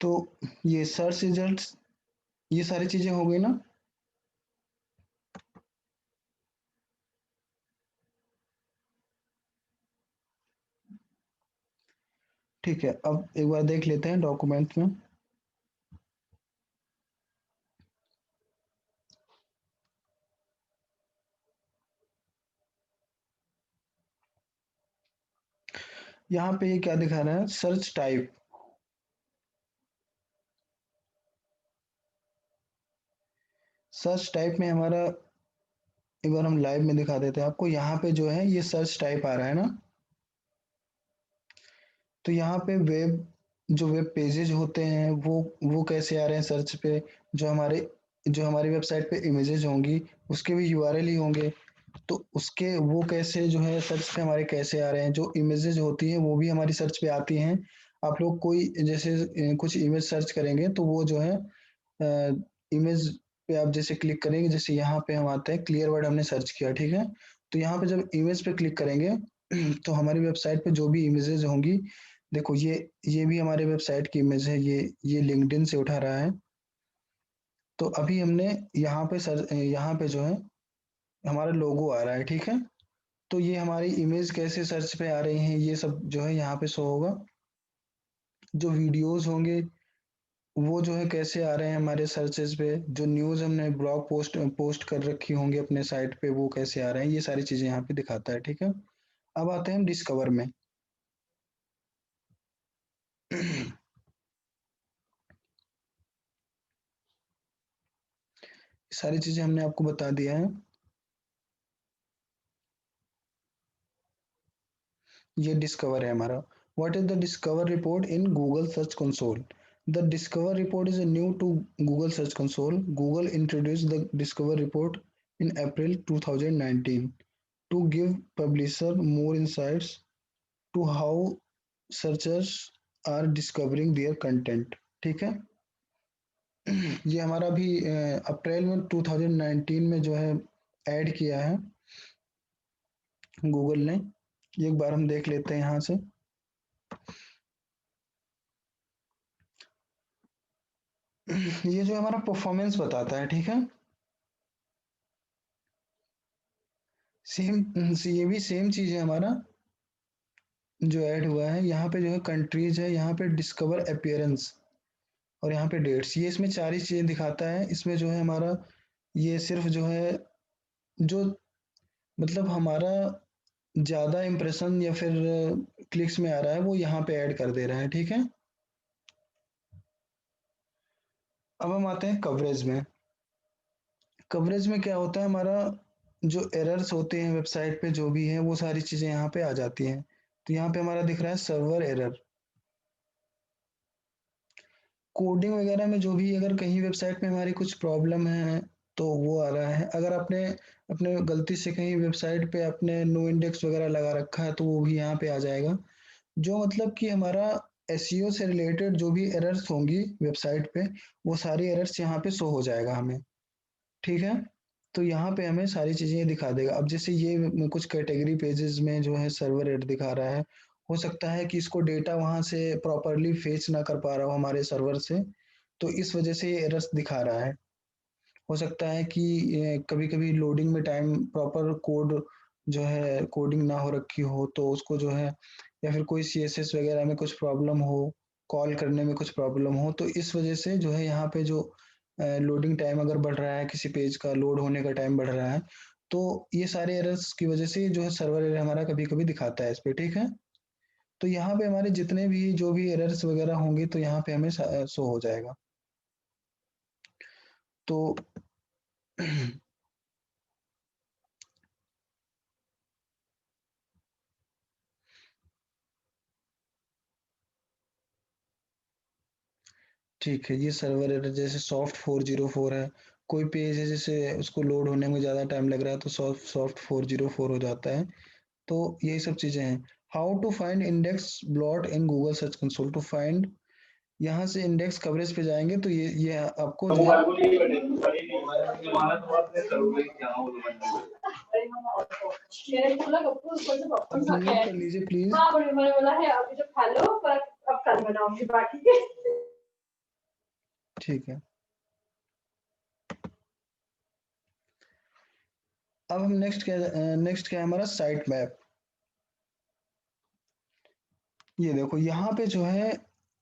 तो ये search results, ये सारी चीजें हो गई ना। ठीक है, अब एक बार देख लेते हैं डॉक्यूमेंट में। यहाँ पे ये क्या दिखा रहा है, सर्च टाइप। सर्च टाइप में हमारा, एक बार हम लाइव में दिखा देते हैं आपको। यहाँ पे जो है ये सर्च टाइप आ रहा है ना। तो यहाँ पे वेब, जो वेब पेजेज होते हैं वो कैसे आ रहे हैं सर्च पे। जो हमारी वेबसाइट पे इमेजेस होंगी उसके भी यूआरएल ही होंगे। तो उसके वो कैसे जो है सर्च पे हमारे कैसे आ रहे हैं, जो इमेजेस होती हैं वो भी हमारी सर्च पे आती हैं। आप लोग कोई जैसे कुछ इमेज सर्च करेंगे तो वो जो है इमेज पे आप जैसे क्लिक करेंगे, जैसे यहाँ पे हम आते हैं क्लियर वर्ड हमने सर्च किया, ठीक है। तो यहाँ पे जब इमेज पे क्लिक करेंगे तो हमारी वेबसाइट पे जो भी इमेजेस होंगी, देखो ये भी हमारे वेबसाइट की इमेज है, ये लिंक्डइन से उठा रहा है। तो अभी हमने यहाँ पे जो है हमारा लोगो आ रहा है, ठीक है। तो ये हमारी इमेज कैसे सर्च पे आ रही हैं ये सब जो है यहाँ पे शो होगा। जो वीडियोस होंगे वो जो है कैसे आ रहे हैं हमारे सर्चेस पे। जो न्यूज़ हमने ब्लॉग पोस्ट पोस्ट कर रखी होंगी अपने साइट पे वो कैसे आ रहे हैं, ये सारी चीजें यहाँ पे दिखाता है, ठीक है। अब आते हैं हम डिस्कवर में। सारी चीजें हमने आपको बता दिया है। ये डिस्कवर है हमारा। What is the discover report in Google search console. The discover report is new to Google search console. Google introduce the discover report in April 2019 to give publisher more insights to how searchers are discovering their content, ठीक है। ये हमारा भी अप्रैल में 2019 में जो है add किया है गूगल ने। एक बार हम देख लेते हैं यहाँ से। ये जो हमारा परफॉर्मेंस बताता है, ठीक है। सेम, ये भी सेम चीज है हमारा जो ऐड हुआ है। यहाँ पे जो है कंट्रीज है, यहाँ पे डिस्कवर अपीयरेंस और यहाँ पे डेट्स, ये इसमें चार ही चीजें दिखाता है। इसमें जो है हमारा ये सिर्फ जो है जो मतलब हमारा ज्यादा इम्प्रेशन या फिर क्लिक्स में आ रहा है वो यहाँ पे ऐड कर दे रहा है, ठीक है। अब हम आते हैं कवरेज में। कवरेज में क्या होता है हमारा, जो एरर्स होते हैं वेबसाइट पे जो भी हैं वो सारी चीजें यहाँ पे आ जाती हैं। तो यहाँ पे हमारा दिख रहा है सर्वर एरर। कोडिंग वगैरह में जो भी अगर कहीं वेबसाइट में हमारी कुछ प्रॉब्लम है तो वो आ रहा है। अगर आपने अपने गलती से कहीं वेबसाइट पे अपने नो इंडेक्स वगैरह लगा रखा है तो वो भी यहाँ पे आ जाएगा। जो मतलब कि हमारा एसईओ से रिलेटेड जो भी एरर्स होंगी वेबसाइट पे वो सारी एरर्स यहाँ पे शो हो जाएगा हमें, ठीक है। तो यहाँ पे हमें सारी चीजें ये दिखा देगा। अब जैसे ये कुछ कैटेगरी पेजेस में जो है सर्वर एरर दिखा रहा है, हो सकता है कि इसको डेटा वहां से प्रॉपरली फेच ना कर पा रहा हो हमारे सर्वर से, तो इस वजह से ये एरर्स दिखा रहा है। हो सकता है कि कभी कभी लोडिंग में टाइम प्रॉपर कोड जो है कोडिंग ना हो रखी हो तो उसको जो है, या फिर कोई सीएसएस वगैरह में कुछ प्रॉब्लम हो, कॉल करने में कुछ प्रॉब्लम हो, तो इस वजह से जो है यहाँ पे जो लोडिंग टाइम अगर बढ़ रहा है, किसी पेज का लोड होने का टाइम बढ़ रहा है, तो ये सारे एरर्स की वजह से जो है सर्वर एरर हमारा कभी कभी दिखाता है इस पे, ठीक है। तो यहाँ पे हमारे जितने भी जो भी एरर्स वगैरह होंगे तो यहाँ पे हमें शो हो जाएगा। तो ठीक है, ये सर्वर एरर जैसे सॉफ्ट 404 है। कोई पेज है जैसे उसको लोड होने में ज़्यादा टाइम लग रहा है तो सॉफ्ट सॉफ्ट 404 हो जाता है। तो यही सब चीज़ें हैं। How to find index bloat in Google search console to find. यहाँ से इंडेक्स कवरेज पे जाएंगे तो ये आपको जो है आप म्यूट कर लीजिए प्लीज। ठीक है। अब हम नेक्स्ट क्या है हमारा साइट मैप। ये देखो यहाँ पे जो है,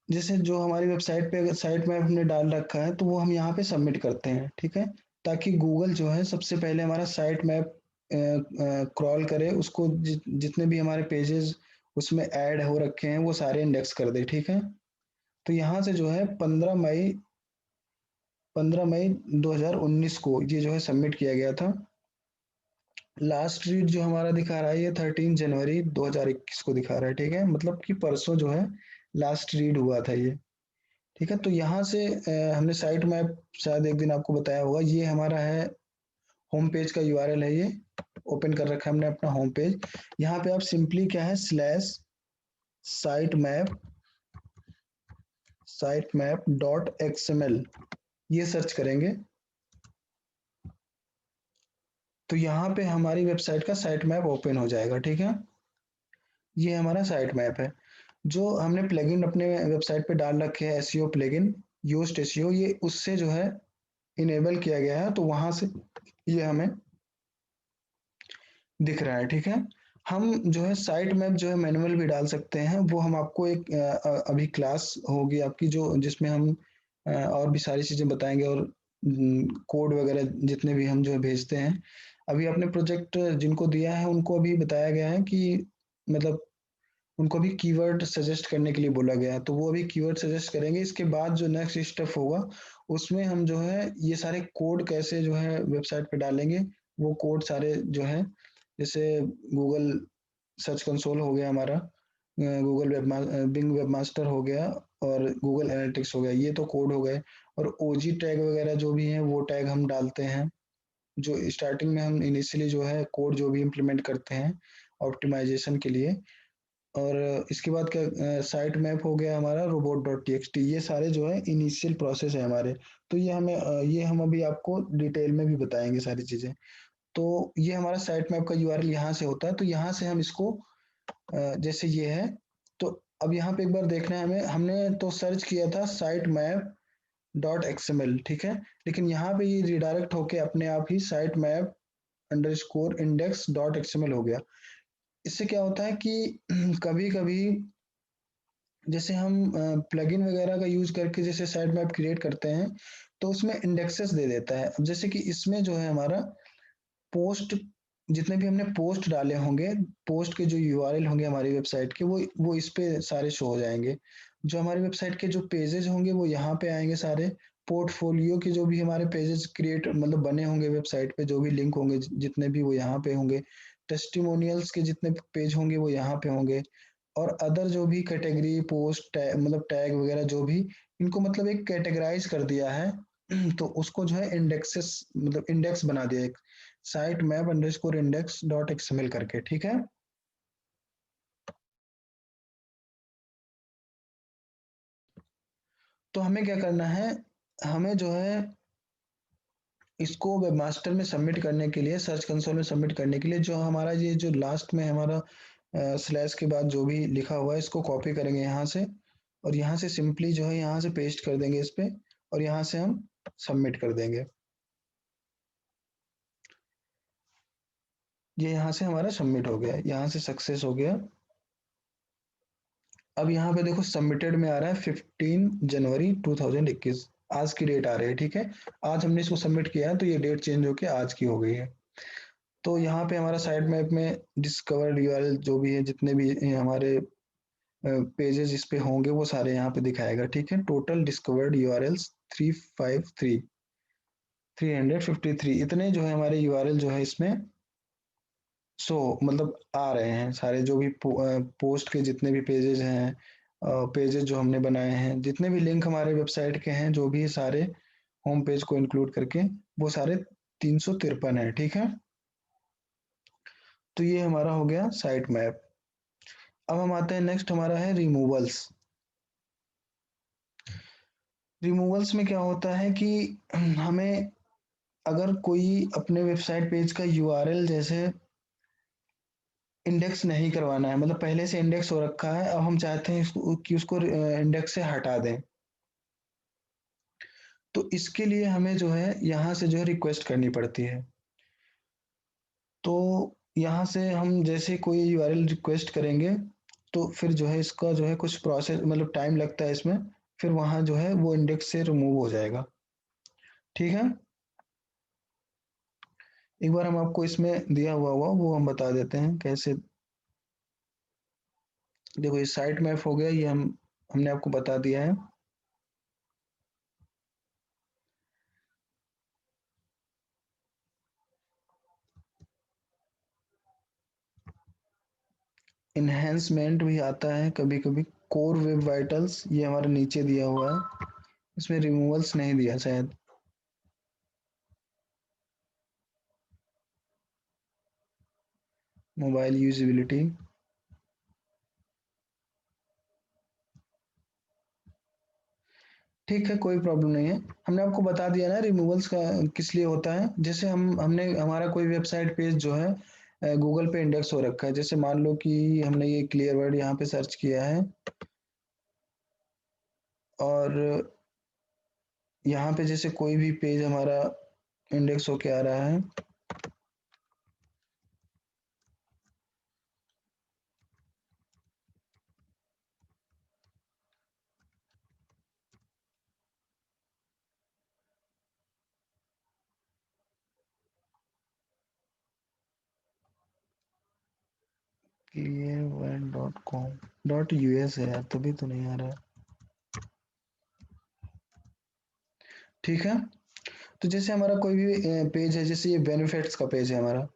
जैसे जो हमारी वेबसाइट पे अगर साइट मैप हमने डाल रखा है तो वो हम यहाँ पे सबमिट करते हैं, ठीक है, ताकि गूगल जो है सबसे पहले हमारा साइट मैप क्रॉल करे, उसको जितने भी हमारे पेजेस उसमें ऐड हो रखे हैं वो सारे इंडेक्स कर दे, ठीक है। तो यहाँ से जो है 15 मई 2019 को ये जो है सबमिट किया गया था। लास्ट रीड जो हमारा दिखा रहा है ये 13 जनवरी 2021 को दिखा रहा है, ठीक है, मतलब कि परसों जो है लास्ट रीड हुआ था ये। ठीक है, तो यहाँ से हमने साइट मैप शायद एक दिन आपको बताया होगा, ये हमारा है होम पेज का यूआरएल है, ये ओपन कर रखा है हमने अपना होम पेज। यहाँ पे आप सिंपली क्या है स्लैश साइट मैप .xml ये सर्च करेंगे तो यहाँ पे हमारी वेबसाइट का साइट मैप ओपन हो जाएगा, ठीक है। ये हमारा साइट मैप है। जो हमने प्लगइन अपने वेबसाइट पे डाल रखे हैं एसईओ प्लगइन, योस्ट एसईओ, ये उससे जो है इनेबल किया गया है, तो वहां से ये हमें दिख रहा है, ठीक है। हम जो है साइट मैप जो है मैनुअल भी डाल सकते हैं, वो हम आपको एक अभी क्लास होगी आपकी जो जिसमें हम और भी सारी चीजें बताएंगे, और कोड वगैरह जितने भी हम जो है भेजते हैं। अभी अपने प्रोजेक्ट जिनको दिया है उनको अभी बताया गया है कि मतलब उनको भी कीवर्ड सजेस्ट करने के लिए बोला गया है, तो वो अभी कीवर्ड सजेस्ट करेंगे। इसके बाद जो नेक्स्ट स्टेप होगा उसमें हम जो है ये सारे कोड कैसे जो है वेबसाइट पे डालेंगे, वो कोड सारे जो है, जैसे गूगल सर्च कंसोल हो गया हमारा, गूगल बिंग वेबमास्टर हो गया, और गूगल एनालिटिक्स हो गया, ये तो कोड हो गए। और ओजी टैग वगैरह जो भी हैं वो टैग हम डालते हैं, जो स्टार्टिंग में हम इनिशियली जो है कोड जो भी इम्प्लीमेंट करते हैं ऑप्टिमाइजेशन के लिए। और इसके बाद क्या साइट मैप हो गया हमारा robot.txt, ये सारे जो है इनिशियल प्रोसेस है हमारे। तो ये हम अभी आपको डिटेल में भी बताएंगे सारी चीजें। तो ये हमारा साइट मैप का यूआरएल यहाँ से होता है, तो यहाँ से हम इसको जैसे ये है, तो अब यहाँ पे एक बार देखना है हमें, हमने तो सर्च किया था साइट मैप .xml, ठीक है, लेकिन यहाँ पे ये रिडायरेक्ट होके अपने आप ही साइट मैप _index.xml हो गया। इससे क्या होता है कि कभी कभी जैसे हम प्लगइन वगैरह का यूज करके जैसे साइट मैप क्रिएट करते हैं तो उसमें इंडेक्सेस दे देता है। अब जैसे कि इसमें जो है हमारा पोस्ट, जितने भी हमने पोस्ट डाले होंगे, पोस्ट के जो यूआरएल होंगे हमारी वेबसाइट के, वो इस पे सारे शो हो जाएंगे। जो हमारी वेबसाइट के जो पेजेस होंगे वो यहाँ पे आएंगे सारे। पोर्टफोलियो के जो भी हमारे पेजेस क्रिएट मतलब बने होंगे वेबसाइट पे, जो भी लिंक होंगे जितने भी वो यहाँ पे होंगे। टेस्टिमोनियल्स के जितने पेज होंगे वो यहाँ पे होंगे। और अदर जो भी कैटेगरी पोस्ट मतलब टैग वगैरह जो भी, इनको मतलब एक कैटेगराइज कर दिया है तो उसको जो है इंडेक्सेस मतलब इंडेक्स बना दिया एक साइट मैप _index.xml करके, ठीक है। तो हमें क्या करना है, हमें जो है इसको वेबमास्टर में सबमिट करने के लिए, सर्च कंसोल में सबमिट करने के लिए, जो हमारा ये जो लास्ट में हमारा स्लैश के बाद जो भी लिखा हुआ है इसको कॉपी करेंगे यहाँ से, और यहाँ से सिंपली जो है यहाँ से पेस्ट कर देंगे इस पे, और यहाँ से हम सबमिट कर देंगे। ये यहाँ से हमारा सबमिट हो गया, यहाँ से सक्सेस हो गया। अब यहाँ पे देखो सबमिटेड में आ रहा है 15 जनवरी 2021, आज की डेट आ रही है, ठीक है। आज हमने इसको सबमिट किया है तो ये डेट चेंज होके आज की हो गई है। तो यहाँ पे हमारा साइट मैप में डिस्कवर्ड यूआरएल जो भी है, जितने भी हमारे पेजेस इस पे होंगे वो सारे यहाँ पे दिखाएगा, ठीक है। टोटल डिस्कवर्ड यूआरएल्स 353 इतने जो है हमारे यूआरएल जो है इसमें सो मतलब आ रहे हैं सारे, जो भी पोस्ट के जितने भी पेजेस हैं, पेजेस जो हमने बनाए हैं, जितने भी लिंक हमारे वेबसाइट के हैं, जो भी सारे होम पेज को इंक्लूड करके वो सारे 353 है, ठीक है। तो ये हमारा हो गया साइट मैप। अब हम आते हैं नेक्स्ट हमारा है रिमूवल्स। रिमूवल्स में क्या होता है कि हमें अगर कोई अपने वेबसाइट पेज का यूआरएल जैसे इंडेक्स नहीं करवाना है, मतलब पहले से इंडेक्स हो रखा है, अब हम चाहते हैं कि उसको इंडेक्स से हटा दें, तो इसके लिए हमें जो है यहाँ से जो है रिक्वेस्ट करनी पड़ती है। तो यहाँ से हम जैसे कोई यूआरएल रिक्वेस्ट करेंगे तो फिर जो है इसका जो है कुछ प्रोसेस मतलब टाइम लगता है इसमें, फिर वहाँ जो है वो इंडेक्स से रिमूव हो जाएगा। ठीक है, एक बार हम आपको इसमें दिया हुआ वो हम बता देते हैं कैसे। देखो ये साइट मैप हो गया, ये हमने आपको बता दिया है। इन्हेंसमेंट भी आता है कभी कभी। कोर वेब वाइटल्स ये हमारे नीचे दिया हुआ है, इसमें रिमूवल्स नहीं दिया शायद। मोबाइल यूजिबिलिटी, ठीक है कोई प्रॉब्लम नहीं है। हमने आपको बता दिया ना रिमूवल्स का किस लिए होता है। जैसे हमने हमारा कोई वेबसाइट पेज जो है गूगल पे इंडेक्स हो रखा है, जैसे मान लो कि हमने ये क्लियर वर्ड यहाँ पे सर्च किया है और यहाँ पे जैसे कोई भी पेज हमारा इंडेक्स होके आ रहा है, clearword.com.us है यार, तभी तो नहीं आ रहा है। ठीक है, तो जैसे हमारा कोई भी पेज है, जैसे ये बेनिफिट्स का पेज है हमारा,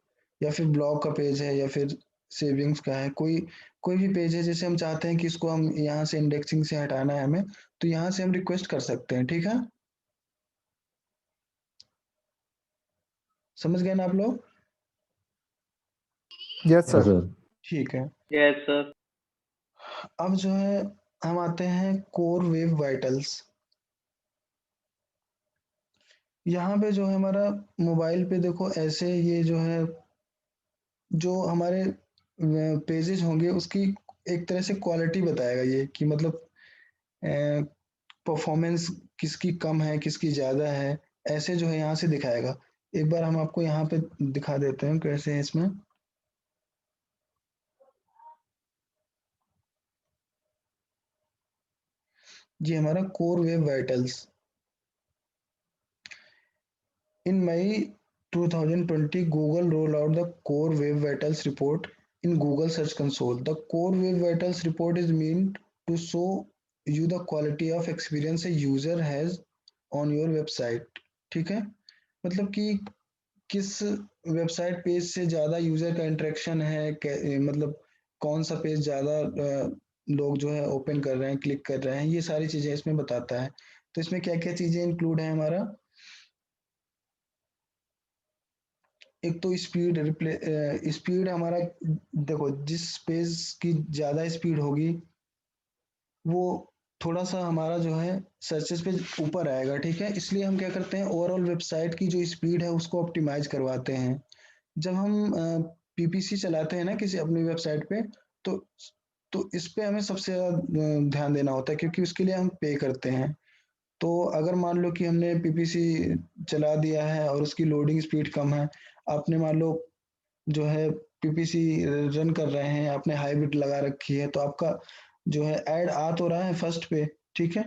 या फिर ब्लॉग का पेज है, या फिर सेविंग्स का है, कोई कोई भी पेज है, जैसे हम चाहते हैं कि इसको हम यहाँ से इंडेक्सिंग से हटाना है हमें, तो यहाँ से हम रिक्वेस्ट कर सकते हैं। ठीक है, समझ गए ना आप लोग? यस हाँ सर। सर। ठीक है, यस सर। अब जो है हम आते हैं कोर वेब वाइटल्स। यहाँ पे जो है हमारा मोबाइल पे देखो ऐसे ये जो है जो हमारे पेजेस होंगे उसकी एक तरह से क्वालिटी बताएगा ये, कि मतलब परफॉर्मेंस किसकी कम है किसकी ज़्यादा है, ऐसे जो है यहाँ से दिखाएगा। एक बार हम आपको यहाँ पे दिखा देते हैं कैसे है इसमें। ये हमारा core web vitals in May 2020 Google roll out the Core Web Vitals report in Google Search Console. The Core Web Vitals report is meant to show you the quality of experience a user has on your website। ठीक है, मतलब कि किस website page से ज़्यादा user का interaction है, मतलब कौन सा पेज ज़्यादा लोग जो है ओपन कर रहे हैं, क्लिक कर रहे हैं, ये सारी चीज़ें इसमें बताता है। तो इसमें क्या क्या चीज़ें इंक्लूड है हमारा, एक तो स्पीड रिप्ले स्पीड हमारा, देखो जिस पेज की ज़्यादा स्पीड होगी वो थोड़ा सा हमारा जो है सर्चेस पे ऊपर आएगा। ठीक है, इसलिए हम क्या करते हैं ओवरऑल वेबसाइट की जो स्पीड है उसको ऑप्टिमाइज करवाते हैं। जब हम पीपीसी चलाते हैं ना किसी अपनी वेबसाइट पे, तो इस पे हमें सबसे ज़्यादा ध्यान देना होता है, क्योंकि उसके लिए हम पे करते हैं। तो अगर मान लो कि हमने पीपीसी चला दिया है और उसकी लोडिंग स्पीड कम है, आपने मान लो जो है पीपीसी रन कर रहे हैं, आपने हाई बिट लगा रखी है, तो आपका जो है ऐड आ तो रहा है फर्स्ट पे, ठीक है,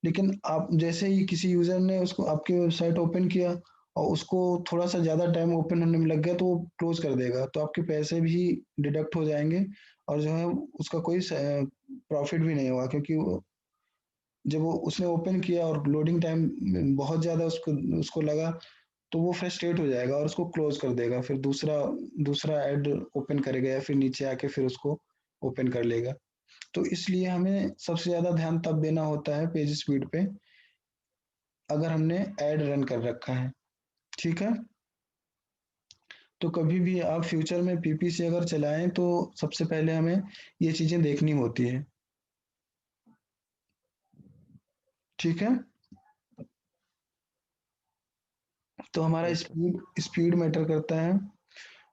लेकिन आप जैसे ही किसी यूजर ने उसको आपकी वेबसाइट ओपन किया और उसको थोड़ा सा ज्यादा टाइम ओपन होने में लग गया तो वो क्लोज कर देगा, तो आपके पैसे भी डिडक्ट हो जाएंगे और जो है उसका कोई प्रॉफिट भी नहीं होगा, क्योंकि जब वो उसने ओपन किया और लोडिंग टाइम बहुत ज्यादा उसको उसको लगा, तो वो फ्रस्ट्रेट हो जाएगा और उसको क्लोज कर देगा, फिर दूसरा दूसरा ऐड ओपन करेगा या फिर नीचे आके फिर उसको ओपन कर लेगा। तो इसलिए हमें सबसे ज्यादा ध्यान तब देना होता है पेज स्पीड पे, अगर हमने ऐड रन कर रखा है। ठीक है, तो कभी भी आप फ्यूचर में पीपीसी अगर चलाएं तो सबसे पहले हमें ये चीजें देखनी होती है। ठीक है, तो हमारा yes sir. Speed speed matter करता है,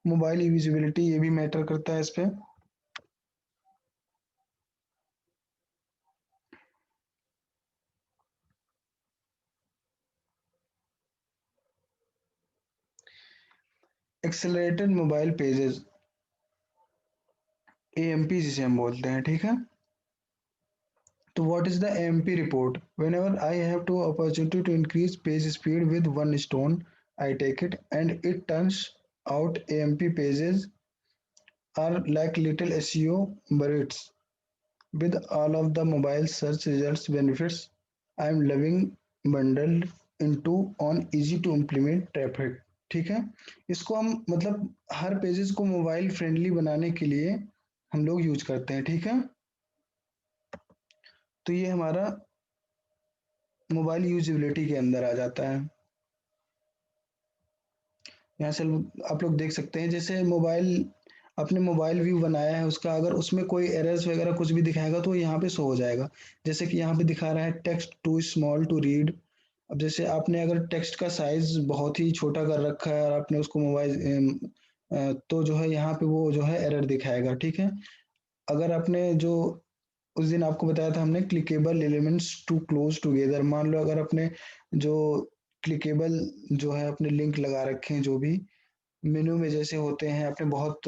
मोबाइल यूजिबिलिटी ये भी मैटर करता है इस पे। एक्सेलरेटेड मोबाइल पेजेस, एएमपी जिसे हम बोलते हैं, ठीक है। तो what is the AMP report? Whenever I have to opportunity to increase page speed with one stone, I take it, and it turns out AMP pages are like little SEO burrits with all of the mobile search results benefits I am loving bundled into on easy to implement traffic। ठीक है, इसको हम मतलब हर pages को mobile friendly बनाने के लिए हम लोग यूज करते हैं, ठीक है। तो ये हमारा मोबाइल यूजेबिलिटी के अंदर आ जाता है। यहाँ से आप लोग देख सकते हैं, जैसे मोबाइल अपने मोबाइल व्यू बनाया है उसका, अगर उसमें कोई एरर्स वगैरह कुछ भी दिखाएगा तो यहाँ पे शो हो जाएगा। जैसे कि यहाँ पे दिखा रहा है text too small to read. अब जैसे आपने अगर टेक्स्ट का साइज बहुत ही छोटा कर रखा है और आपने उसको मोबाइल तो जो है यहाँ पे वो जो है एरर दिखाएगा, ठीक है। अगर आपने जो उस दिन आपको बताया था हमने clickable elements too close together, मान लो अगर अपने जो क्लिकेबल जो है अपने लिंक लगा रखे हैं, जो भी मेनू में जैसे होते हैं, आपने बहुत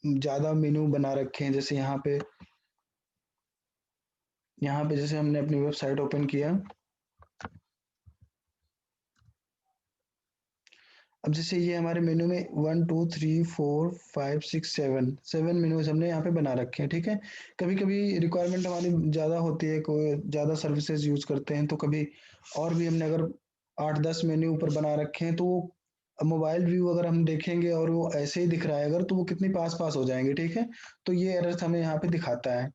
ज्यादा मेनू बना रखे हैं, जैसे यहाँ पे जैसे हमने अपनी वेबसाइट ओपन किया। अब जैसे ये हमारे मेनू में 1 2 3 4 5 6 7 मेनूज हमने यहाँ पे बना रखे हैं, ठीक है। कभी कभी रिक्वायरमेंट हमारी ज़्यादा होती है, कोई ज़्यादा सर्विसेज यूज करते हैं, तो कभी और भी हमने अगर 8 10 मेन्यू ऊपर बना रखे हैं, तो वो मोबाइल व्यू अगर हम देखेंगे और वो ऐसे ही दिख रहा है अगर, तो वो कितनी पास पास हो जाएंगे, ठीक है। तो ये एरर्स हमें यहाँ पे दिखाता है।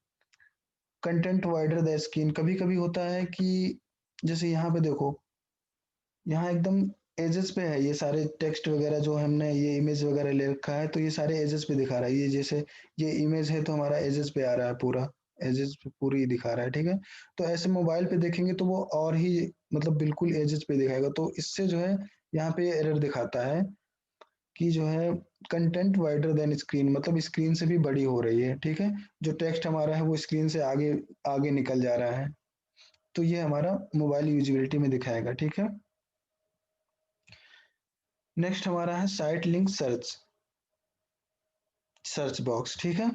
कंटेंट वाइडर द स्क्रीन, कभी कभी होता है कि जैसे यहाँ पे देखो, यहाँ एकदम एजेस पे है ये सारे टेक्स्ट वगैरह, जो हमने ये इमेज वगैरह ले रखा है, तो ये सारे एजेस पे दिखा रहा है। ये जैसे ये इमेज है तो हमारा एजेस पे आ रहा है, पूरा एजेस पे पूरी दिखा रहा है, ठीक है। तो ऐसे मोबाइल पे देखेंगे तो वो और ही मतलब बिल्कुल एजेस पे दिखाएगा, तो इससे जो है यहाँ पे एरर दिखाता है कि जो है कंटेंट वाइडर देन स्क्रीन, मतलब स्क्रीन से भी बड़ी हो रही है, ठीक है। जो टेक्स्ट हमारा है वो स्क्रीन से आगे आगे निकल जा रहा है, तो ये हमारा मोबाइल यूजिबिलिटी में दिखाएगा, ठीक है। नेक्स्ट हमारा है site link search search box, ठीक है।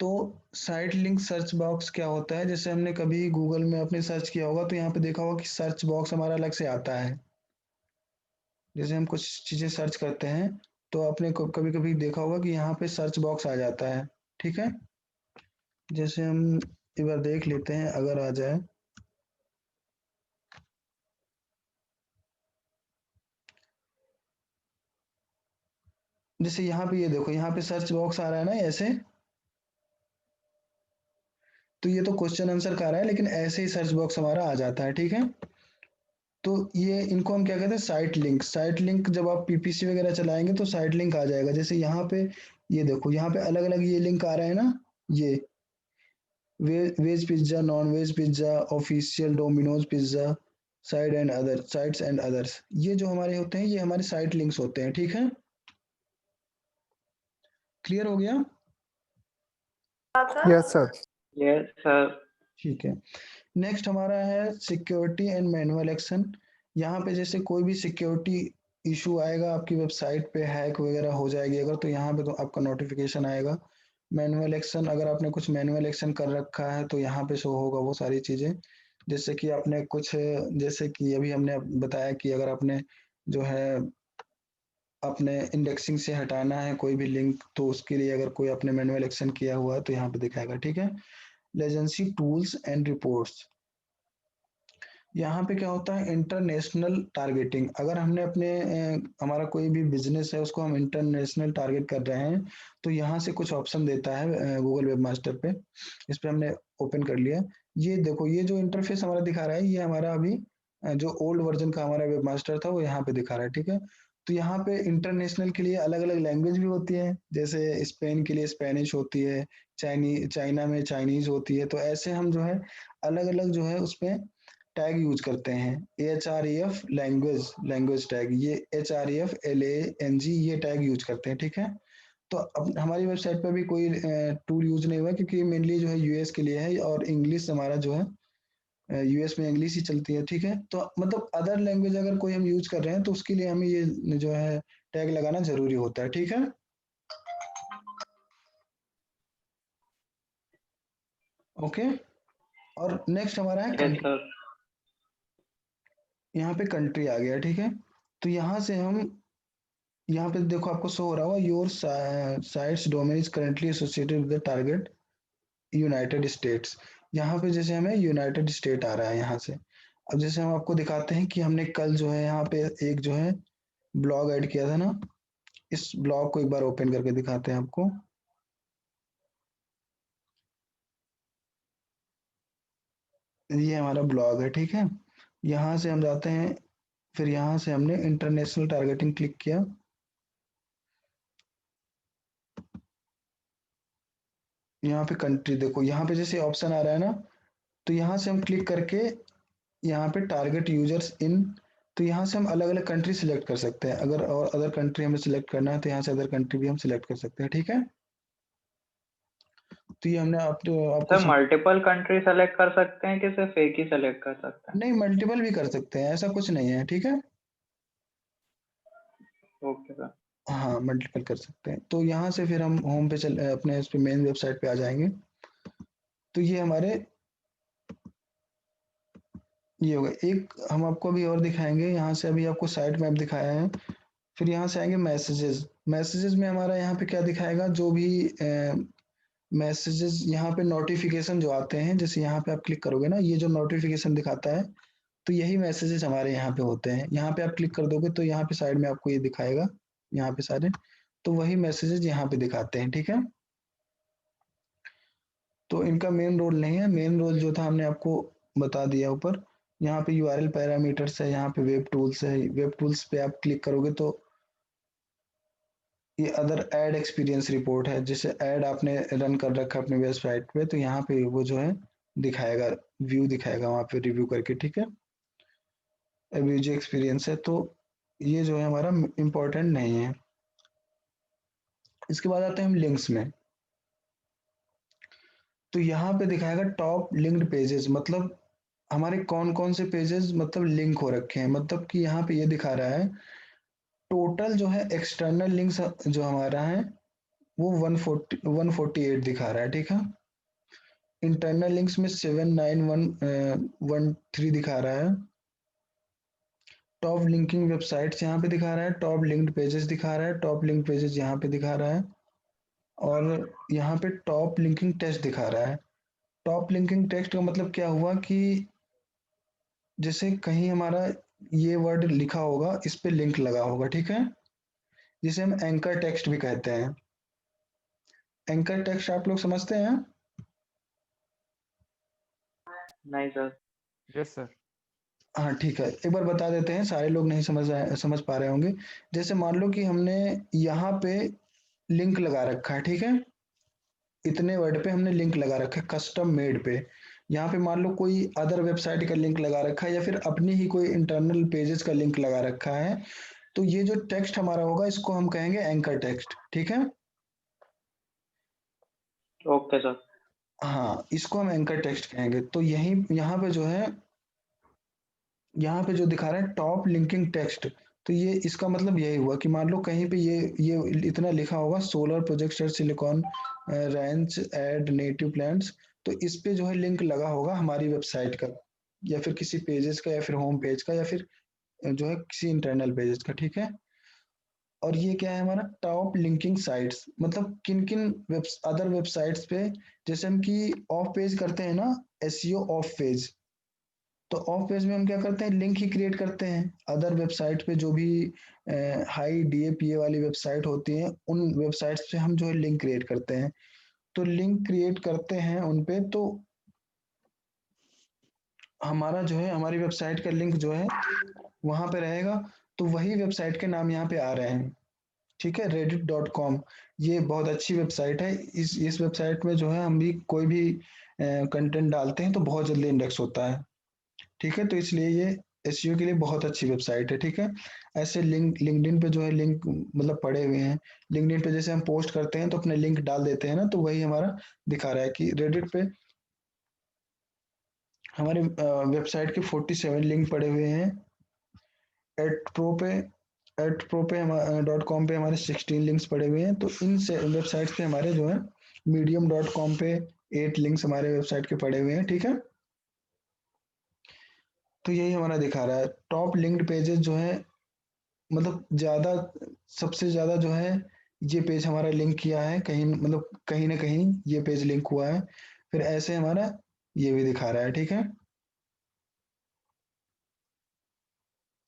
तो साइट लिंक सर्च बॉक्स क्या होता है? जैसे हमने कभी गूगल में अपने सर्च किया होगा तो यहाँ पे देखा होगा कि सर्च बॉक्स हमारा अलग से आता है। जैसे हम कुछ चीजें सर्च करते हैं तो आपने कभी कभी देखा होगा कि यहाँ पे सर्च बॉक्स आ जाता है, ठीक है। जैसे हम एक बार देख लेते हैं अगर आ जाए। जैसे यहाँ पे ये देखो, यहाँ पे सर्च बॉक्स आ रहा है ना ऐसे, तो ये तो क्वेश्चन आंसर का रहा है, लेकिन ऐसे ही सर्च बॉक्स हमारा आ जाता है, ठीक है। तो ये इनको हम क्या कहते हैं, साइट लिंक। साइट लिंक जब आप पीपीसी वगैरह चलाएंगे तो साइट लिंक आ जाएगा। जैसे यहाँ पे ये देखो, यहाँ पे अलग अलग ये लिंक आ रहे हैं ना, ये veg pizza, non veg pizza, official Domino's pizza, side and other sites and others, ये जो हमारे होते हैं ये हमारे साइट लिंक्स होते हैं, ठीक है। क्लियर हो गया? Yes sir. Yes sir. ठीक है। नेक्स्ट हमारा है सिक्योरिटी एंड मैनुअल एक्शन। यहाँ पे जैसे कोई भी सिक्योरिटी इशू आएगा, आपकी वेबसाइट पे हैक वगैरह हो जाएगी अगर, तो यहाँ पे तो आपका नोटिफिकेशन आएगा। मैनुअल एक्शन, अगर आपने कुछ मैनुअल एक्शन कर रखा है तो यहाँ पे शो होगा वो सारी चीजें। जैसे कि आपने कुछ, जैसे कि अभी हमने बताया कि अगर आपने जो है अपने इंडेक्सिंग से हटाना है कोई भी लिंक, तो उसके लिए अगर कोई आपने मैनुअल एक्शन किया हुआ है तो यहाँ पे दिखाएगा, ठीक है। लेजेंसी टूल्स एंड रिपोर्ट्स, यहाँ पे क्या होता है, इंटरनेशनल टारगेटिंग। अगर हमने अपने हमारा कोई भी बिजनेस है उसको हम इंटरनेशनल टारगेट कर रहे हैं, तो यहाँ से कुछ ऑप्शन देता है गूगल वेब मास्टर पे। इस पे हमने ओपन कर लिया। ये देखो, ये जो इंटरफेस हमारा दिखा रहा है ये हमारा अभी जो ओल्ड वर्जन का हमारा वेब मास्टर था वो यहाँ पे दिखा रहा है, ठीक है। तो यहाँ पे इंटरनेशनल के लिए अलग अलग लैंग्वेज भी होती है, जैसे स्पेन के लिए स्पेनिश होती है, चाइना में चाइनीज होती है। तो ऐसे हम जो है अलग अलग जो है उसमें टैग यूज करते हैं। H R E F language, language tag, ये HREF LANG ये टैग यूज करते हैं, ठीक है। तो अब हमारी वेबसाइट पर भी कोई टूल यूज नहीं हुआ, क्योंकि मेनली जो है यूएस के लिए है और इंग्लिश हमारा जो है यूएस में इंग्लिश ही चलती है, ठीक है। तो मतलब अदर लैंग्वेज अगर कोई हम यूज कर रहे हैं तो उसके लिए हमें ये जो है टैग लगाना जरूरी होता है, ठीक है। ओके। और नेक्स्ट हमारा है यस कंट्री। सर। यहाँ पे कंट्री आ गया, ठीक है। तो यहाँ से हम, यहाँ पे देखो आपको शो हो रहा होगा your sites domain is currently associated with the target United states. यहाँ पे जैसे हमें यूनाइटेड स्टेट आ रहा है यहाँ से। अब जैसे हम आपको दिखाते हैं कि हमने कल जो है यहाँ पे एक जो है ब्लॉग ऐड किया था ना, इस ब्लॉग को एक बार ओपन करके दिखाते हैं आपको। ये हमारा ब्लॉग है, ठीक है। यहाँ से हम जाते हैं, फिर यहाँ से हमने इंटरनेशनल टारगेटिंग क्लिक किया। यहाँ पे कंट्री देखो, यहाँ पे जैसे ऑप्शन आ रहा है ना, तो यहाँ से हम क्लिक करके यहाँ पे टारगेट यूजर्स इन, तो यहाँ से हम अलग अलग कंट्री सिलेक्ट कर सकते हैं। अगर और अदर कंट्री हमें सिलेक्ट करना है तो यहाँ से अदर कंट्री भी हम सिलेक्ट कर सकते हैं, ठीक है। तो ये हमने आपको सर मल्टीपल कंट्री सेलेक्ट कर सकते हैं कि सिर्फ एक ही सेलेक्ट कर सकते हैं? नहीं, मल्टीपल भी कर सकते हैं, ऐसा कुछ नहीं है, ठीक है। Okay sir. हाँ, मल्टीपल कर सकते हैं। तो यहाँ से फिर हम होम पे अपने इस पे मेन वेबसाइट पे आ जाएंगे। तो ये हमारे, ये होगा एक, हम आपको अभी और दिखाएंगे। यहाँ से अभी आपको साइट मैप दिखाया है, फिर यहाँ से आएंगे मैसेजेस। मैसेजेस में हमारा यहाँ पे क्या दिखाएगा, जो भी मैसेजेस यहाँ पे नोटिफिकेशन जो आते हैं, जैसे यहाँ पे आप क्लिक करोगे ना, ये जो नोटिफिकेशन दिखाता है, तो यही मैसेजेस हमारे यहाँ पे होते हैं। यहाँ पे आप क्लिक कर दोगे तो यहाँ पे साइड में आपको ये दिखाएगा, यहाँ पे सारे, तो वही मैसेजेस यहाँ पे दिखाते हैं, ठीक है। तो इनका मेन रोल नहीं है, मेन रोल जो था हमने आपको बता दिया ऊपर। यहाँ पे यूआरएल पैरामीटर्स है, यहाँ पे वेब टूल्स है। वेब टूल्स पे आप क्लिक करोगे तो ये अदर एड एक्सपीरियंस रिपोर्ट है, जैसे ऐड आपने रन कर रखा है अपने वेबसाइट पे, तो यहाँ पे वो जो है दिखाएगा, व्यू दिखाएगा वहाँ पे रिव्यू करके, ठीक है। यूजर एक्सपीरियंस है, तो ये जो है हमारा इम्पोर्टेंट नहीं है। इसके बाद आते हैं हम लिंक्स में। तो यहाँ पे दिखाएगा टॉप लिंक्ड पेजेस, मतलब हमारे कौन कौन से पेजेस मतलब लिंक हो रखे हैं। मतलब कि यहाँ पे ये दिखा रहा है टोटल जो है एक्सटर्नल लिंक्स जो हमारा है वो 148 दिखा रहा है, ठीक है। इंटरनल लिंक्स में 79113 दिखा रहा है। टॉप लिंकिंग वेबसाइट्स यहाँ पे दिखा रहा है, टॉप लिंक्ड पेजेस दिखा रहा है, टॉप लिंक पेजेस यहाँ पे दिखा रहा है, और यहाँ पे टॉप लिंकिंग टेक्स्ट दिखा रहा है। टॉप लिंकिंग टेक्स्ट का मतलब क्या हुआ कि जैसे कहीं हमारा ये वर्ड लिखा होगा, इस पे लिंक लगा होगा, ठीक है। जिसे हम एंकर टेक्स्ट भी कहते हैं। एंकर टेक्स्ट आप लोग समझते हैं? नहीं सर। Yes sir. हाँ, ठीक है, एक बार बता देते हैं, सारे लोग नहीं समझ पा रहे होंगे। जैसे मान लो कि हमने यहाँ पे लिंक लगा रखा है, ठीक है। इतने वर्ड पे हमने लिंक लगा रखा है कस्टम मेड पे। यहाँ पे मान लो कोई अदर वेबसाइट का लिंक लगा रखा है, या फिर अपनी ही कोई इंटरनल पेजेस का लिंक लगा रखा है, तो ये जो टेक्स्ट हमारा होगा इसको हम कहेंगे एंकर टेक्स्ट, ठीक है। Okay sir. हाँ, इसको हम एंकर टेक्स्ट कहेंगे। तो यही यहाँ पे जो है, यहाँ पे जो दिखा रहा है टॉप लिंकिंग टेक्स्ट, तो ये इसका मतलब यही हुआ कि मान लो कहीं पे ये इतना लिखा होगा, solar project silicon ranch and native plants, तो इस पे जो है लिंक लगा होगा हमारी वेबसाइट का, या फिर किसी पेजेस का, या फिर होम पेज का, या फिर जो है किसी इंटरनल पेजेस का, ठीक है। और ये क्या है हमारा टॉप लिंकिंग साइट्स, मतलब किन किन अदर वेबसाइट्स पे, जैसे हम कि ऑफ पेज करते हैं ना, एसईओ ऑफ पेज, तो ऑफ पेज में हम क्या करते हैं, लिंक ही क्रिएट करते हैं अदर वेबसाइट पे, जो भी हाई डीएपीए वाली वेबसाइट होती है उन वेबसाइट्स पे हम जो है लिंक क्रिएट करते हैं। तो लिंक क्रिएट करते हैं उन पे, तो हमारा जो है हमारी वेबसाइट का लिंक जो है वहां पे रहेगा, तो वही वेबसाइट के नाम यहाँ पे आ रहे हैं, ठीक है। reddit.com, ये बहुत अच्छी वेबसाइट है। इस वेबसाइट में जो है हम भी कोई भी कंटेंट डालते हैं तो बहुत जल्दी इंडेक्स होता है, ठीक है। तो इसलिए ये एसईओ के लिए बहुत अच्छी वेबसाइट है, ठीक है। ऐसे लिंक्डइन पे जो है लिंक मतलब पड़े हुए हैं। लिंक्डइन पे जैसे हम पोस्ट करते हैं तो अपने लिंक डाल देते हैं ना, तो वही हमारा दिखा रहा है कि रेडिट पे हमारे वेबसाइट के 47 लिंक पड़े हुए हैं। एट प्रो पे डॉट कॉम पे हमारे 16 लिंक्स पड़े हुए हैं। तो इन वेबसाइट्स पे हमारे जो है मीडियम डॉट कॉम पे 8 लिंक्स हमारे वेबसाइट के पड़े हुए हैं, ठीक है। तो यही हमारा दिखा रहा है टॉप लिंक्ड पेजेस जो है, मतलब ज्यादा, सबसे ज्यादा जो है ये पेज हमारा लिंक किया है कहीं, मतलब कहीं ना कहीं ये पेज लिंक हुआ है। फिर ऐसे हमारा ये भी दिखा रहा है, ठीक है।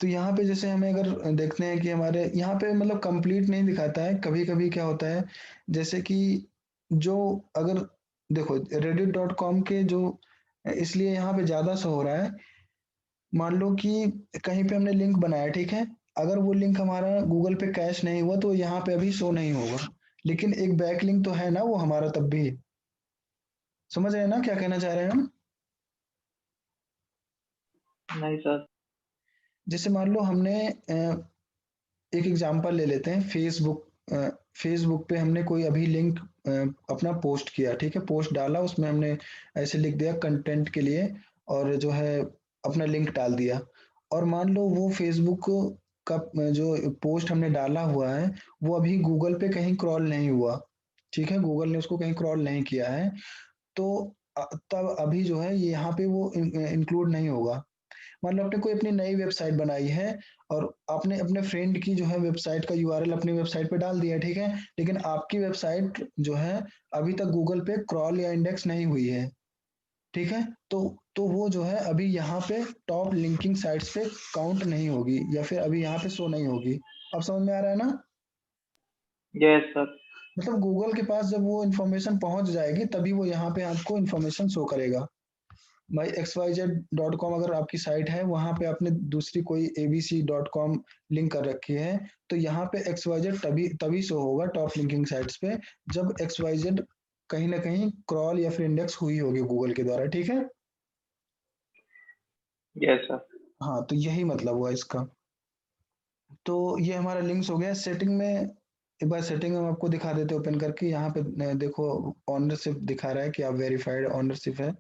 तो यहाँ पे जैसे हमें अगर देखते हैं कि हमारे यहाँ पे मतलब कंप्लीट नहीं दिखाता है, कभी कभी क्या होता है जैसे कि जो, अगर देखो reddit.com के जो, इसलिए यहाँ पे ज्यादा शो हो रहा है। मान लो कि कहीं पे हमने लिंक बनाया, ठीक है, अगर वो लिंक हमारा गूगल पे कैश नहीं हुआ तो यहाँ पे अभी शो नहीं होगा, लेकिन एक बैक लिंक तो है ना वो हमारा तब भी। समझ रहे हैं ना क्या कहना चाह रहे हैं हम? नहीं सर। जैसे मान लो हमने एक एग्जांपल ले लेते हैं, फेसबुक पे हमने कोई अभी लिंक अपना पोस्ट किया, ठीक है, पोस्ट डाला, उसमें हमने ऐसे लिख दिया कंटेंट के लिए, और जो है अपना लिंक डाल दिया। और मान लो वो फेसबुक का जो पोस्ट हमने डाला हुआ है वो अभी गूगल पे कहीं क्रॉल नहीं हुआ, ठीक है, गूगल ने उसको कहीं क्रॉल नहीं किया है, तो तब अभी जो है ये यहाँ पे वो इंक्लूड नहीं होगा। मान लो आपने कोई अपनी नई वेबसाइट बनाई है और आपने अपने फ्रेंड की जो है वेबसाइट का यूआरएल अपनी वेबसाइट पे डाल दिया, ठीक है, लेकिन आपकी वेबसाइट जो है अभी तक गूगल पे क्रॉल या इंडेक्स नहीं हुई है, ठीक है, तो वो जो है अभी यहाँ पे टॉप लिंकिंग साइट्स पे काउंट नहीं होगी, या फिर अभी यहाँ पे शो नहीं होगी। अब समझ में आ रहा है ना? Yes sir. मतलब गूगल के पास जब वो इन्फॉर्मेशन पहुंच जाएगी तभी वो यहाँ पे आपको इन्फॉर्मेशन शो करेगा। माई XYZ.com अगर आपकी साइट है, वहां पे आपने दूसरी कोई ABC.com लिंक कर रखी है, तो यहाँ पे XYZ तभी तभी शो होगा टॉप लिंकिंग साइट्स पे, जब XYZ कहीं ना कहीं क्रॉल या फिर इंडेक्स हुई होगी गूगल के द्वारा, ठीक है। Yes sir. हाँ, तो यही मतलब हुआ इसका। तो ये हमारा लिंक्स हो गया। सेटिंग में एक बार सेटिंग हम आपको दिखा देते हैं ओपन करके। यहाँ पे देखो ऑनरशिप दिखा रहा है कि आप वेरीफाइड ऑनरशिप है।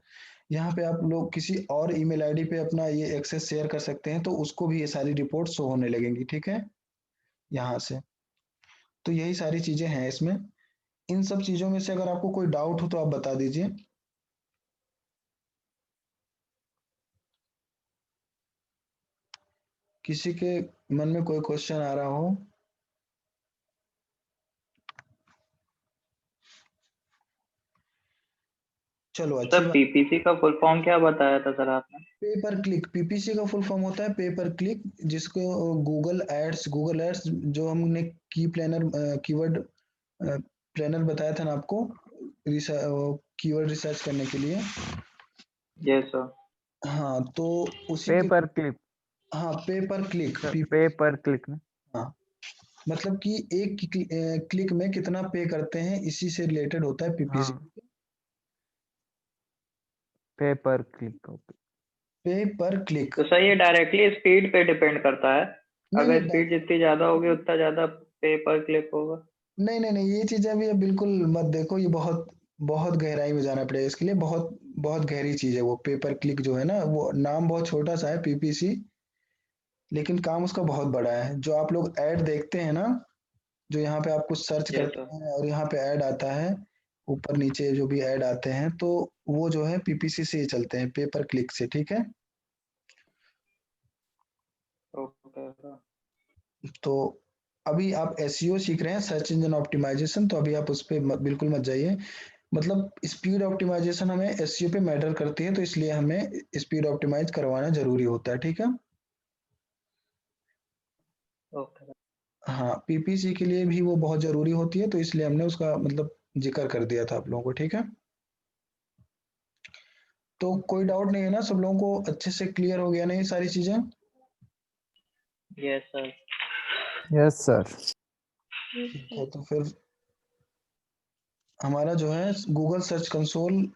यहाँ पे आप लोग किसी और ईमेल आईडी पे अपना ये एक्सेस शेयर कर सकते हैं, तो उसको भी ये सारी रिपोर्ट शो होने लगेंगी, ठीक है, यहाँ से। तो यही सारी चीजें हैं इसमें। इन सब चीजों में से अगर आपको कोई डाउट हो तो आप बता दीजिए। किसी के मन में कोई क्वेश्चन आ रहा हो? चलो, सर अच्छी बात। पीपीसी का फुल फॉर्म क्या बताया था सर आपने? पे पर क्लिक, पीपीसी का फुल फॉर्म होता है पे पर क्लिक, जिसको गूगल एड्स जो हमने की प्लानर कीवर्ड प्लानर बताया था ना आपको, कीवर्ड रिसर्च करने के लिए। Yes sir. हाँ, तो उसी पे के, पर क्लिक। हाँ, पे पर क्लिक, सर पे पर क्लिक ना। हाँ, मतलब कि एक क्लिक में कितना पे करते हैं, इसी से रिलेटेड होता है पीपीसी। हाँ, पे पर क्लिक। ओके। पे पर क्लिक। तो सर ये डायरेक्टली स्पीड पे डिपेंड करता है? नहीं अगर नहीं स्पीड जितनी ज्यादा होगी उतना ज्यादा पे पर क्लिक होगा? नहीं नहीं नहीं, ये चीजें अभी बिल्कुल मत देखो, ये बहुत बहुत गहराई में जाना पड़ेगा इसके लिए, बहुत बहुत गहरी चीज है वो पेपर क्लिक जो है ना, वो नाम बहुत छोटा सा है पीपीसी, लेकिन काम उसका बहुत बड़ा है। जो आप लोग ऐड देखते हैं ना, जो यहाँ पे आप कुछ सर्च यस करते सर। हैं और यहाँ पे ऐड आता है, ऊपर नीचे जो भी ऐड आते हैं, तो वो जो है पीपीसी से ही चलते हैं, पेपर क्लिक से, ठीक है। Okay sir. तो अभी आप एसईओ सीख रहे हैं, सर्च इंजन ऑप्टिमाइजेशन, तो अभी आप उस पर बिल्कुल मत जाइए। मतलब स्पीड ऑप्टिमाइजेशन हमें एसईओ पे मैटर करती है, तो इसलिए हमें स्पीड ऑप्टिमाइज करवाना जरूरी होता है, ठीक है। ओके। हाँ, पीपीसी के लिए भी वो बहुत जरूरी होती है, तो इसलिए हमने उसका मतलब जिक्र कर दिया था आप लोगों को, ठीक है। तो कोई डाउट नहीं है ना, सब लोगों को अच्छे से क्लियर हो गया ना ये सारी चीजें? Yes sir. Yes sir. ठीक है, तो फिर हमारा जो है गूगल सर्च कंसोल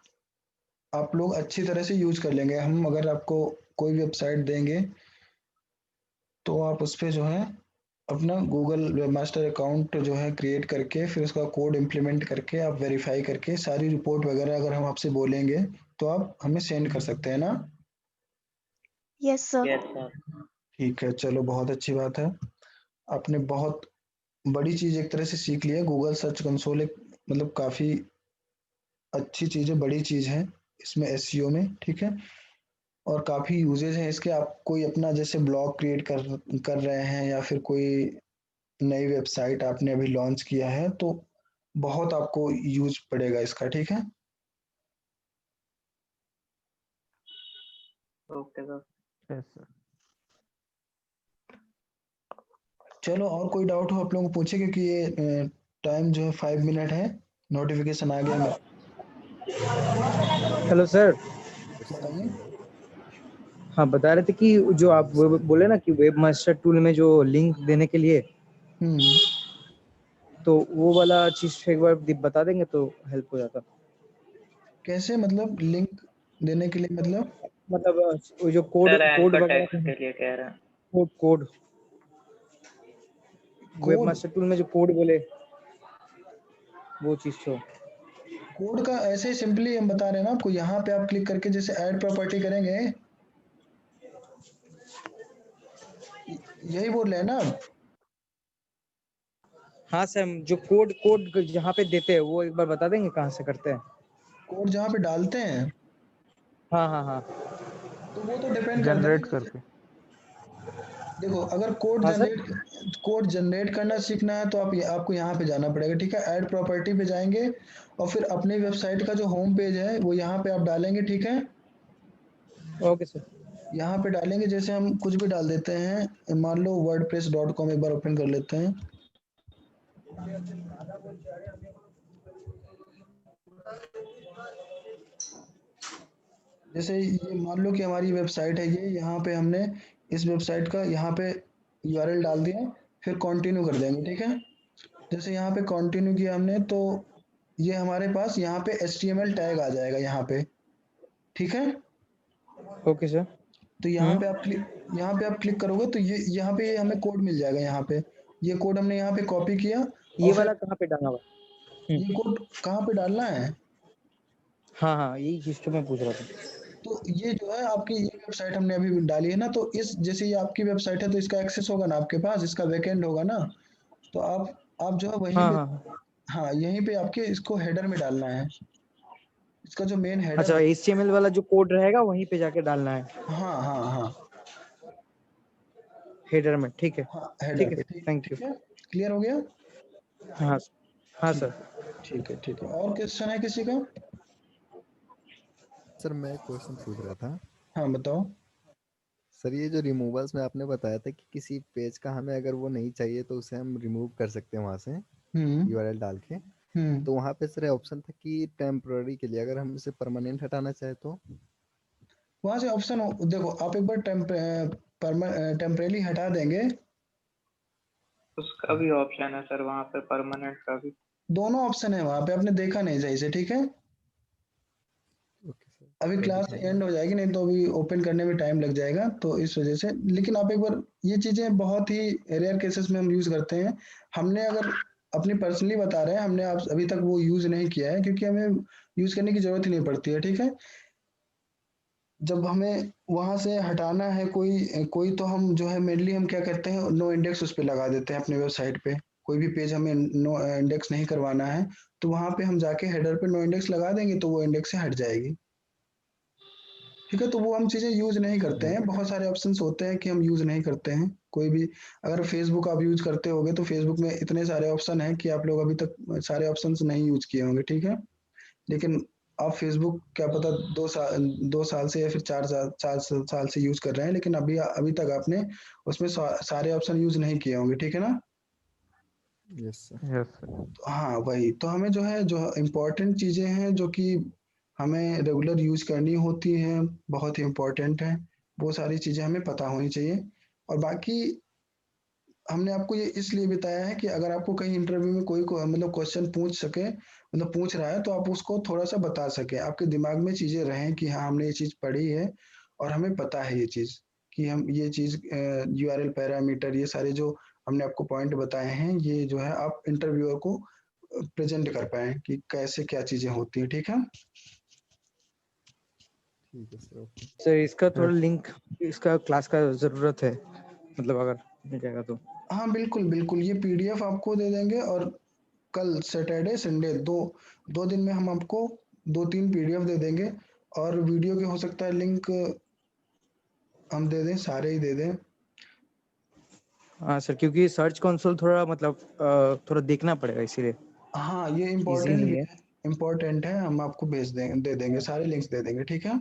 आप लोग अच्छी तरह से यूज कर लेंगे। हम अगर आपको कोई वेबसाइट देंगे तो आप उस पे जो है अपना गूगल वेबमास्टर अकाउंट जो है क्रिएट करके, फिर उसका कोड इम्प्लीमेंट करके, आप वेरीफाई करके सारी रिपोर्ट वगैरह अगर हम आपसे बोलेंगे तो आप हमें सेंड कर सकते हैं ना। Yes sir. Yes sir. ठीक है, चलो बहुत अच्छी बात है। आपने बहुत बड़ी चीज एक तरह से सीख लिया। गूगल सर्च कंसोल एक मतलब काफी अच्छी चीज है, बड़ी चीज है इसमें एसईओ में, ठीक है। और काफी यूजेज है इसके। आप कोई अपना जैसे ब्लॉग क्रिएट कर रहे हैं या फिर कोई नई वेबसाइट आपने अभी लॉन्च किया है तो बहुत आपको यूज पड़ेगा इसका, ठीक है। Okay sir. Yes sir. चलो और कोई डाउट हो आप लोगों को पूछे, क्योंकि ये टाइम जो है 5 मिनट है। नोटिफिकेशन आ गया मेरा। Hello sir. बताइए। हाँ, बता रहे थे कि जो आप बोले ना कि वेब मास्टर टूल में जो लिंक देने के लिए, हम्म। तो वो वाला चीज एक बार बता देंगे तो हेल्प हो जाता। कैसे मतलब लिंक देने के लिए मतलब? मतलब वो जो कोड सर कोड एंकर वगैरह टेक्स्ट के लिए कह रहे हैं। Code code web code? Master tool में जो कोड बोले वो चीज तो। कोड का ऐसे ही सिंपली हम बता रहे हैं ना आपको। यहाँ पे आप क्लिक करके जैसे ऐड प्रॉपर्टी करेंगे, यही बोल रहे हैं ना आप? हाँ सर, जो कोड कोड जहाँ पे देते हैं वो एक बार बता देंगे कहाँ से करते हैं? कोड जहाँ पे डालते हैं हाँ हाँ हाँ। तो वो तो डिपेंड करता है जनरेट ना। जैसे करके। देखो, अगर हाँ सर। कोड जनरेट करना सीखना है तो आपको यहाँ पे जाना पड़ेगा, ठीक है। ऐड प्रॉपर्टी पे जाएंगे और फिर अपनी वेबसाइट का जो होम पेज है वो यहाँ पे आप डालेंगे, ठीक है। Okay sir. यहाँ पे डालेंगे, जैसे हम कुछ भी डाल देते हैं, मान लो wordpress.com एक बार ओपन कर लेते हैं। जैसे ये मान लो कि हमारी वेबसाइट है, ये यहाँ पे हमने इस वेबसाइट का यहाँ पे यूआरएल डाल दिया, फिर कंटिन्यू कर देंगे, ठीक है। जैसे यहाँ पे कंटिन्यू किया हमने तो ये हमारे पास यहाँ पे HTML टैग आ जाएगा यहाँ पे, ठीक है। Okay sir. तो यहाँ पे आप क्लिक करोगे तो ये यहाँ पे हमें कोड मिल जाएगा। यहाँ पे ये कोड हमने यहाँ पे कॉपी किया ये और फिर वाला कहाँ पे डालना हुआ? ये कोड कहाँ पे डालना है? हाँ हाँ, यही चीज तो मैं पूछ रहा था। तो ये जो है आपकी ये वेबसाइट हमने अभी डाली है ना, तो इस जैसे ये आपकी वेबसाइट है तो इसका एक्सेस होगा ना आपके पास, इसका बैकएंड होगा ना। तो आप जो है वहीं हाँ पे, हाँ। हाँ यहीं पे आपके इसको हेडर में डालना है। इसका जो मेन हेडर अच्छा, हो, HTML वाला जो कोड रहेगा वहीं पे जाके डालना है हाँ हाँ हाँ हेडर में। ठीक है। हाँ हेडर ठीक है पे, सर, थैंक यू। ठीक है। क्लियर हो गया? हाँ हाँ ठीक सर। ठीक है ठीक है। और क्वेश्चन है किसी का? सर मैं एक क्वेश्चन पूछ रहा था। हाँ बताओ। सर ये जो रिमूवल्स में आपने बताया था कि किसी पेज का हमें अगर वो नहीं चाहिए तो उसे हम रिमूव कर सकते हैं वहाँ से हम्म यूआरएल डाल के। हम्म। तो वहाँ पे सर ऑप्शन था कि टेम्पररी के लिए, अगर हम इसे परमानेंट हटाना चाहे तो। वहां से ऑप्शन देखो, आप एक बार टेम्परेली हटा देंगे। उसका भी ऑप्शन है सर वहाँ पे, परमानेंट का भी। दोनों ऑप्शन है वहां पे, आपने देखा नहीं सही से, ठीक है। ओके सर, अभी चलिए क्लास एंड धन्यवाद। हो जाएगी, नहीं तो अभी ओपन करने में टाइम लग जाएगा, तो इस वजह से। लेकिन आप एक बार, ये चीजें बहुत ही रेयर केसेस में हम यूज करते हैं। हमने अगर अपनी पर्सनली बता रहे हैं, हमने आप अभी तक वो यूज नहीं किया है, क्योंकि हमें यूज करने की जरूरत ही नहीं पड़ती है, ठीक है। जब हमें वहां से हटाना है कोई कोई तो हम जो है मेनली हम क्या करते हैं, नो इंडेक्स उस पे लगा देते हैं अपनी वेबसाइट पे। कोई भी पेज हमें नो इंडेक्स नहीं करवाना है तो वहां पे हम जाके हेडर पे नो इंडेक्स लगा देंगे तो वो इंडेक्स से हट जाएगी, ठीक है। तो वो हम चीजें यूज नहीं करते हैं। बहुत सारे ऑप्शंस होते हैं कि हम यूज नहीं करते हैं कोई भी। अगर फेसबुक आप यूज करते होगे तो फेसबुक में इतने सारे ऑप्शन हैं कि आप लोग अभी तक सारे ऑप्शंस नहीं यूज किए होंगे, ठीक है। लेकिन आप फेसबुक क्या पता 2 साल से या फिर 4 साल से यूज कर रहे हैं, लेकिन अभी अभी तक आपने उसमें सारे ऑप्शन यूज नहीं किए होंगे, ठीक है ना। Yes sir. Yes sir. तो हाँ वही तो, हमें जो है जो इम्पोर्टेंट चीजें हैं जो कि हमें रेगुलर यूज करनी होती हैं, बहुत ही इम्पोर्टेंट है, वो सारी चीजें हमें पता होनी चाहिए। और बाकी हमने आपको ये इसलिए बताया है कि अगर आपको कहीं इंटरव्यू में मतलब क्वेश्चन पूछ सके, मतलब पूछ रहा है तो आप उसको थोड़ा सा बता सके, आपके दिमाग में चीजें रहें कि हाँ हमने ये चीज पढ़ी है और हमें पता है ये चीज, कि हम ये चीज यूआरएल पैरामीटर ये सारे जो हमने आपको पॉइंट बताए हैं, ये जो है आप इंटरव्यूअर को प्रेजेंट कर पाए कि कैसे क्या चीजें होती है, ठीक है। ठीक ठीक है सर, ओके। सर इसका थोड़ा लिंक, इसका क्लास का जरूरत है, मतलब अगर मिल जाएगा तो। हाँ बिल्कुल बिल्कुल, ये पीडीएफ आपको दे देंगे और कल सैटरडे संडे दो दो दिन में हम आपको 2-3 पीडीएफ दे देंगे और वीडियो के हो सकता है लिंक हम दे दें, सारे ही दे दें। हाँ सर, क्योंकि सर्च कंसोल थोड़ा मतलब थोड़ा देखना पड़ेगा इसीलिए। हाँ ये इजी इम्पोर्टेंट नहीं भी है। है, इम्पोर्टेंट है, हम आपको भेज देंगे, दे देंगे, सारे लिंक्स दे देंगे, ठीक है।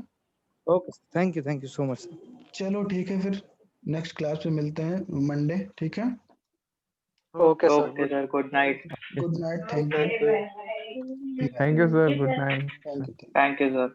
Okay, thank you so much sir. चलो ठीक है, फिर नेक्स्ट क्लास में मिलते हैं मंडे, ठीक है। Okay sir, okay sir, good night. Good night, thank you, thank you sir, good night. Thank you. Thank you sir.